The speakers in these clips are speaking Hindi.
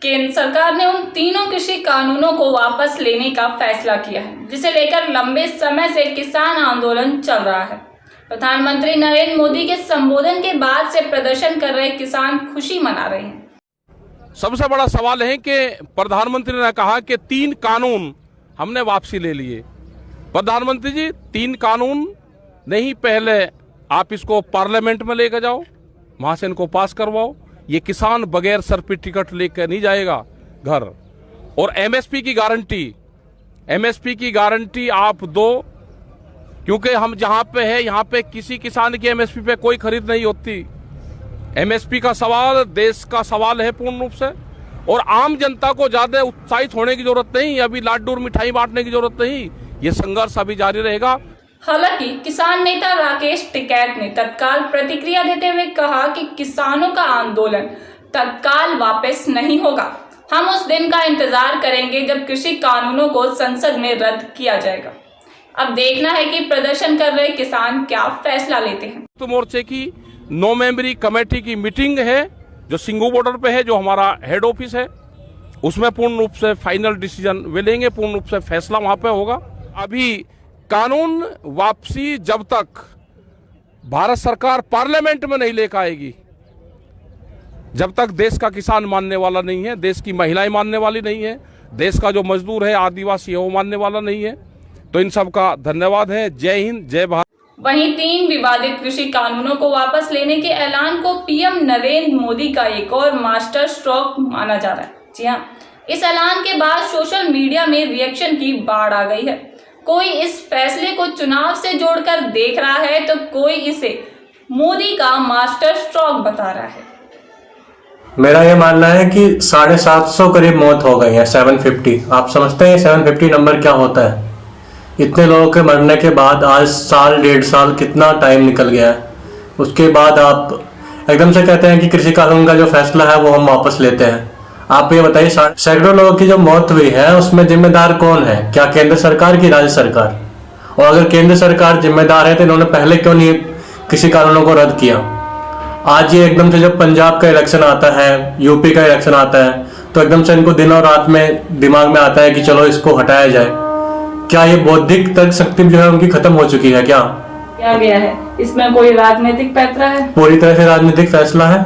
केंद्र सरकार ने उन तीनों कृषि कानूनों को वापस लेने का फैसला किया है, जिसे लेकर लंबे समय से किसान आंदोलन चल रहा है। प्रधानमंत्री नरेंद्र मोदी के संबोधन के बाद से प्रदर्शन कर रहे किसान खुशी मना रहे हैं। सबसे बड़ा सवाल है कि प्रधानमंत्री ने कहा कि 3 कानून हमने वापसी ले लिए। प्रधानमंत्री जी, 3 कानून नहीं, पहले आप इसको पार्लियामेंट में लेकर जाओ, वहां से इनको पास करवाओ। ये किसान बगैर सर पे टिकट लेकर नहीं जाएगा घर। और एमएसपी की गारंटी आप दो, क्योंकि हम जहां पे है यहाँ पे किसी किसान की एमएसपी पे कोई खरीद नहीं होती। एमएसपी का सवाल देश का सवाल है पूर्ण रूप से, और आम जनता को ज्यादा उत्साहित होने की जरूरत नहीं, अभी लाडू और मिठाई बांटने की जरूरत नहीं। ये संघर्ष अभी जारी रहेगा। हालांकि किसान नेता राकेश टिकैत ने तत्काल प्रतिक्रिया देते हुए कहा कि किसानों का आंदोलन तत्काल वापस नहीं होगा। हम उस दिन का इंतजार करेंगे जब कृषि कानूनों को संसद में रद्द किया जाएगा। अब देखना है कि प्रदर्शन कर रहे किसान क्या फैसला लेते हैं। तो मोर्चे की 9 मेंबरी कमेटी की मीटिंग है जो सिंगू बॉर्डर पे है, जो हमारा हेड ऑफिस है, उसमें पूर्ण रूप से फाइनल डिसीजन वे लेंगे, पूर्ण रूप से फैसला वहां पे होगा। अभी कानून वापसी जब तक भारत सरकार पार्लियामेंट में नहीं लेकर आएगी, जब तक देश का किसान मानने वाला नहीं है, देश की महिलाएं मानने वाली नहीं है, देश का जो मजदूर है, आदिवासी है, वो मानने वाला नहीं है। तो इन सब का धन्यवाद है। जय हिंद, जय भारत। वहीं 3 विवादित कृषि कानूनों को वापस लेने के ऐलान को पीएम नरेंद्र मोदी का एक और मास्टर स्ट्रोक माना जा रहा है। जी हाँ, इस ऐलान के बाद सोशल मीडिया में रिएक्शन की बाढ़ आ गई है। कोई इस फैसले को चुनाव से जोड़कर देख रहा है, तो कोई इसे मोदी का मास्टर स्ट्रोक बता रहा है। मेरा ये मानना है कि 750 करीब मौत हो गई है। 750, आप समझते हैं 750 नंबर क्या होता है? इतने लोगों के मरने के बाद आज 1.5 साल कितना टाइम निकल गया है। उसके बाद आप एकदम से कहते हैं कि कृषि कानून का जो फैसला है वो हम वापस लेते हैं। आप ये बताइए, सैकड़ों लोगों की जो मौत हुई है उसमें जिम्मेदार कौन है? क्या केंद्र सरकार की, राज्य सरकार? और अगर केंद्र सरकार जिम्मेदार है तो इन्होंने पहले क्यों नहीं कृषि कानूनों को रद्द किया? आज ये एकदम से जब पंजाब का इलेक्शन आता है, यूपी का इलेक्शन आता है, तो एकदम से इनको दिन और रात में दिमाग में आता है कि चलो इसको हटाया जाए। क्या ये बौद्धिक तर्क शक्ति जो है उनकी खत्म हो चुकी है? क्या गया है? इसमें कोई राजनीतिक पैंतरा है? पूरी तरह से राजनीतिक फैसला है।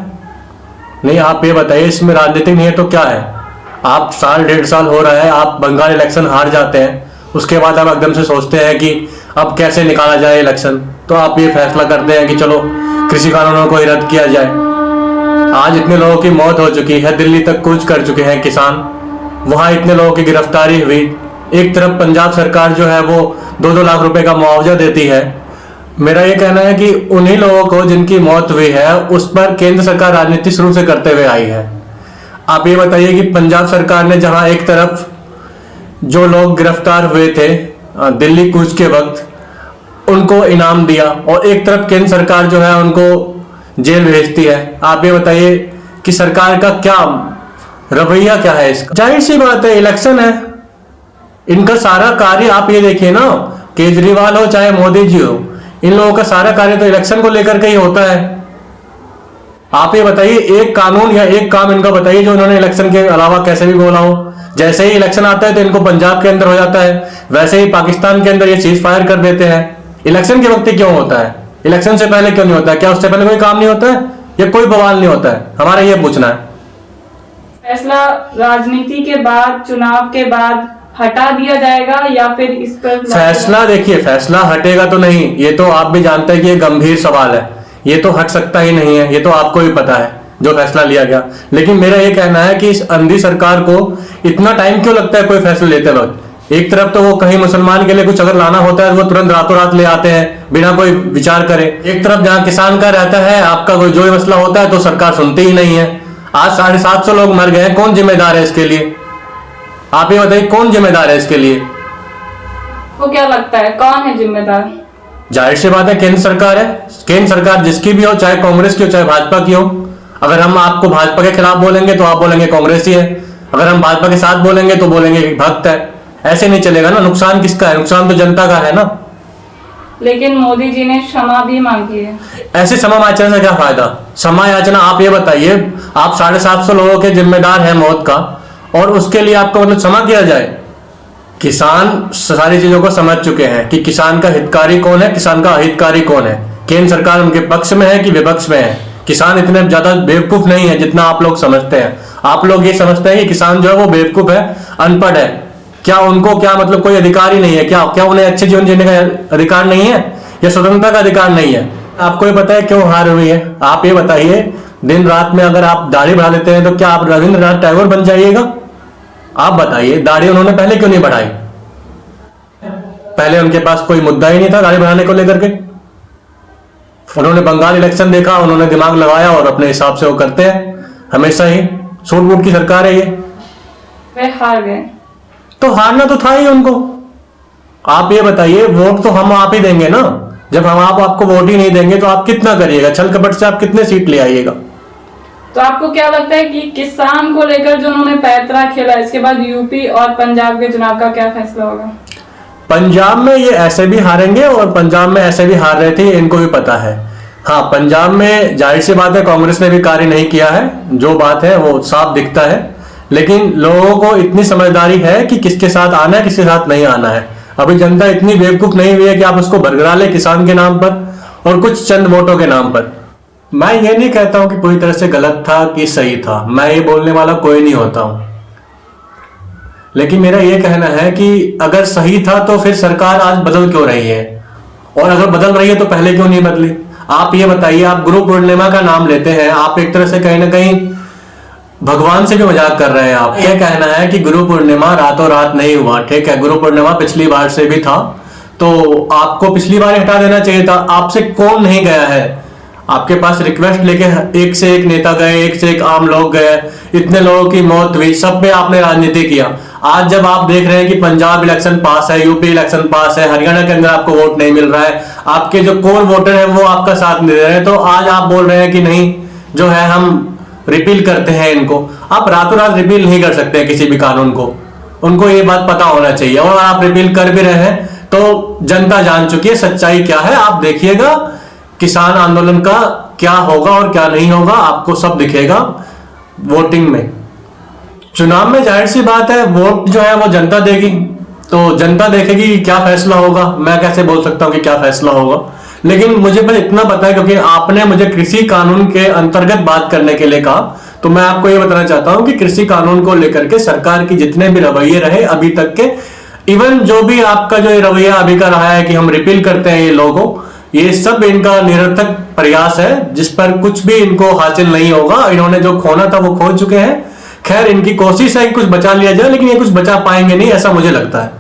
नहीं, आप ये बताइए, इसमें राजनीतिक नहीं है तो क्या है? आप 1.5 साल हो रहा है, आप बंगाल इलेक्शन हार जाते हैं, उसके बाद आप एकदम से सोचते हैं कि अब कैसे निकाला जाए इलेक्शन, तो आप ये फैसला करते हैं कि चलो कृषि कानूनों को ही रद्द किया जाए। आज इतने लोगों की मौत हो चुकी है, दिल्ली तक कूच कर चुके हैं किसान, वहां इतने लोगों की गिरफ्तारी हुई। एक तरफ पंजाब सरकार जो है वो 2-2 लाख रुपए का मुआवजा देती है। मेरा ये कहना है कि उन्हीं लोगों को जिनकी मौत हुई है उस पर केंद्र सरकार राजनीति शुरू से करते हुए आई है। आप ये बताइए कि पंजाब सरकार ने जहां एक तरफ जो लोग गिरफ्तार हुए थे दिल्ली कूच के वक्त उनको इनाम दिया, और एक तरफ केंद्र सरकार जो है उनको जेल भेजती है। आप ये बताइए कि सरकार का क्या रवैया क्या है इसका? जाहिर सी बात है, इलेक्शन है, इनका सारा कार्य आप ये देखिए ना, केजरीवाल हो चाहे मोदी जी हो, इन लोगों का सारा कार्य तो इलेक्शन को लेकर के ही होता है। आप ये बताइए, एक कानून या एक काम इनका बताइए जो इन्होंने इलेक्शन के अलावा कैसे भी बोला हो। जैसे ही इलेक्शन आता है तो इनको पंजाब के अंदर हो जाता है, वैसे ही पाकिस्तान के अंदर ये चीज फायर कर देते हैं। इलेक्शन के वक्त ही क्यों होता है? इलेक्शन से पहले क्यों नहीं होता है? क्या उससे पहले कोई काम नहीं होता है या कोई बवाल नहीं होता है? हमारा ये पूछना है। फैसला राजनीति के बाद, चुनाव के बाद हटा दिया जाएगा या फिर इस पर फैसला? देखिए, फैसला हटेगा तो नहीं, ये तो आप भी जानते हैं कि ये गंभीर सवाल है, ये तो हट सकता ही नहीं है, ये तो आपको भी पता है जो फैसला लिया गया। लेकिन मेरा ये कहना है कि इस अंधी सरकार को इतना टाइम क्यों लगता है कोई फैसला लेते वक्त? एक तरफ तो वो कहीं मुसलमान के लिए कुछ अगर लाना होता है वो तुरंत रातों रात ले आते हैं बिना कोई विचार करे। एक तरफ जहां किसान का रहता है, आपका कोई जो मसला होता है तो सरकार सुनती ही नहीं है। आज 750 लोग मर गए हैं, कौन जिम्मेदार है इसके लिए? आप ये बताइए, कौन जिम्मेदार है इसके लिए? वो क्या लगता है कौन है जिम्मेदार? जाहिर सी बात है केंद्र सरकार है। केंद्र सरकार जिसकी भी हो, चाहे कांग्रेस की हो चाहे भाजपा की हो। अगर हम आपको भाजपा के खिलाफ बोलेंगे तो आप बोलेंगे कांग्रेस ही है, अगर हम भाजपा के साथ बोलेंगे तो बोलेंगे भक्त है। ऐसे नहीं चलेगा ना। नुकसान किसका है? नुकसान तो जनता का है ना। लेकिन मोदी जी ने क्षमा भी मांगी है। ऐसे क्षमा याचना से क्या फायदा? क्षमा याचना, आप ये बताइए, आप 750 लोगों के जिम्मेदार हैं मौत का, और उसके लिए आपको मतलब क्षमा किया जाए? किसान सारी चीजों को समझ चुके हैं कि किसान का हितकारी कौन है, किसान का अहितकारी कौन है। केंद्र सरकार उनके पक्ष में है कि विपक्ष में है। किसान इतने ज्यादा बेवकूफ नहीं है जितना आप लोग समझते हैं। आप लोग ये समझते हैं कि किसान जो है वो बेवकूफ है, अनपढ़ है। क्या उनको क्या मतलब कोई अधिकार ही नहीं है? क्या उन्हें अच्छे जीवन जीने का अधिकार नहीं है, या स्वतंत्रता का अधिकार नहीं है? आपको ये पता है क्यों हार हुई है? आप ये बताइए, दिन रात में अगर आप दाढ़ी बढ़ा लेते हैं तो क्या आप रविंद्रनाथ टैगोर बन जाइएगा? आप बताइए, दाढ़ी उन्होंने पहले क्यों नहीं बढ़ाई? पहले उनके पास कोई मुद्दा ही नहीं था दाढ़ी बढ़ाने को लेकर के। उन्होंने बंगाल इलेक्शन देखा, उन्होंने दिमाग लगाया और अपने हिसाब से वो करते हैं हमेशा ही। सूट बूट की सरकार है ये। वे हार गए तो हारना तो था ही उनको। आप ये बताइए, वोट तो हम आप ही देंगे ना। जब हम आपको वोट ही नहीं देंगे तो आप कितना करिएगा? छल कपट से आप कितने सीट ले आइएगा? तो आपको क्या लगता है कि किसान को लेकर जो उन्होंने पैंतरा खेला, इसके बाद यूपी और पंजाब के चुनाव का क्या फैसला होगा? पंजाब में ये ऐसे भी हारेंगे, और पंजाब में ऐसे भी हार रहे थे, इनको भी पता है। हाँ, पंजाब में जाहिर सी बात है कांग्रेस ने भी कार्य नहीं किया है, जो बात है वो साफ दिखता है। लेकिन लोगों को इतनी समझदारी है कि किसके साथ आना है, किसके साथ नहीं आना है। अभी जनता इतनी बेवकूफ नहीं हुई है कि आप उसको बरगरा ले किसान के नाम पर और कुछ चंद वोटों के नाम पर। मैं ये नहीं कहता हूं कि पूरी तरह से गलत था कि सही था, मैं ये बोलने वाला कोई नहीं होता हूं। लेकिन मेरा ये कहना है कि अगर सही था तो फिर सरकार आज बदल क्यों रही है, और अगर बदल रही है तो पहले क्यों नहीं बदली? आप ये बताइए, आप गुरु पूर्णिमा का नाम लेते हैं, आप एक तरह से कहीं ना कहीं भगवान से भी मजाक कर रहे हैं। आप क्या कहना है कि गुरु पूर्णिमा रातों रात नहीं हुआ, ठीक है, गुरु पूर्णिमा पिछली बार से भी था, तो आपको पिछली बार हटा देना चाहिए था। आपसे कौन नहीं गया है? आपके पास रिक्वेस्ट लेके एक से एक नेता गए, एक से एक आम लोग गए, इतने लोगों की मौत हुई, सब पे आपने राजनीति किया। आज जब आप देख रहे हैं कि पंजाब इलेक्शन पास है, यूपी इलेक्शन पास है, हरियाणा के अंदर आपको वोट नहीं मिल रहा है, आपके जो कोर वोटर हैं वो आपका साथ नहीं दे रहे हैं, तो आज आप बोल रहे हैं कि नहीं जो है हम रिपील करते हैं इनको। आप रातों रात रिपील नहीं कर सकते किसी भी कानून को, उनको ये बात पता होना चाहिए। और आप रिपील कर भी रहे हैं तो जनता जान चुकी है सच्चाई क्या है। आप देखिएगा किसान आंदोलन का क्या होगा और क्या नहीं होगा, आपको सब दिखेगा वोटिंग में। चुनाव में जाहिर सी बात है वोट जो है वो जनता देगी, तो जनता देखेगी कि क्या फैसला होगा। मैं कैसे बोल सकता हूं कि क्या फैसला होगा, लेकिन मुझे बस इतना पता है क्योंकि आपने मुझे कृषि कानून के अंतर्गत बात करने के लिए कहा, तो मैं आपको ये बताना चाहता हूं कि कृषि कानून को लेकर के सरकार की जितने भी रवैये रहे अभी तक के, इवन जो भी आपका जो रवैया अभी का रहा है कि हम रिपील करते हैं ये लोगों, ये सब इनका निरर्थक प्रयास है जिस पर कुछ भी इनको हासिल नहीं होगा। इन्होंने जो खोना था वो खो चुके हैं। खैर, इनकी कोशिश है कि कुछ बचा लिया जाए, लेकिन ये कुछ बचा पाएंगे नहीं, ऐसा मुझे लगता है।